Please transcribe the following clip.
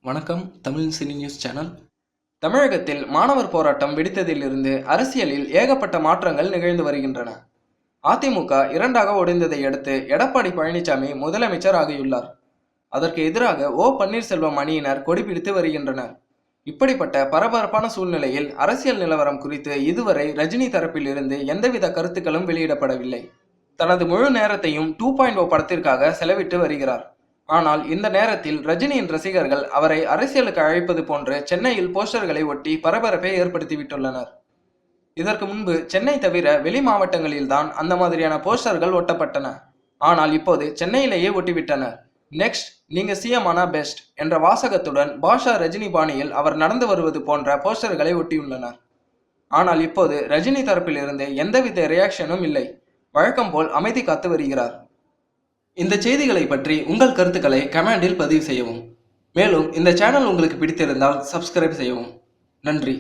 வணக்கம். Tamil cine news channel. தமிழகத்தில் மாணவர் போராட்டம் வெடித்ததிலிருந்து அரசியலில் ஏகப்பட்ட மாற்றங்கள் நிகழ்ந்து வருகின்றன. அதிமுக இரண்டாக உடைந்ததை அடுத்து எடப்பாடி பழனிசாமி முதலமைச்சர் ஆகியுள்ளார். அதற்கு எதிராக ஓ பன்னீர்செல்வம் அணியினர் கொடிபிடித்து வருகின்றனர். இப்படிப்பட்ட பரபரப்பான சூழ்நிலையில் அரசியல் நிலவரம் குறித்து இதுவரை ரஜினி தரப்பில் இருந்து எந்தவித கருத்துக்களும் வெளியிடப்படவில்லை. தனது முழு நேரத்தையும் 2.0 படத்திற்காக செலவிட்டு வருகிறார். ஆனால் இந்த நேரத்தில் ரஜினியின் ரசிகர்கள் அவரை அரசியலுக்கு அழைப்பது போன்று சென்னையில் போஸ்டர்களை ஒட்டி பரபரப்பை ஏற்படுத்திவிட்டுள்ளனர். இதற்கு முன்பு சென்னை தவிர வெளி மாவட்டங்களில்தான் அந்த மாதிரியான போஸ்டர்கள் ஒட்டப்பட்டன. ஆனால் இப்போது சென்னையிலேயே ஒட்டிவிட்டனர். நெக்ஸ்ட் நீங்க சிஎம் ஆனா பெஸ்ட் என்ற வாசகத்துடன் பாஷா ரஜினி பாணியில் அவர் நடந்து வருவது போன்ற போஸ்டர்களை ஒட்டியுள்ளனர். ஆனால் இப்போது ரஜினி தரப்பில் இருந்து எந்தவித ரியாக்ஷனும் இல்லை. வழக்கம் போல் அமைதி காத்து வருகிறார். இந்த செய்திகளை பற்றி உங்கள் கருத்துக்களை கமெண்டில் பதிவு செய்யவும். மேலும் இந்த சேனல் உங்களுக்கு பிடித்திருந்தால் சப்ஸ்கிரைப் செய்யவும். நன்றி.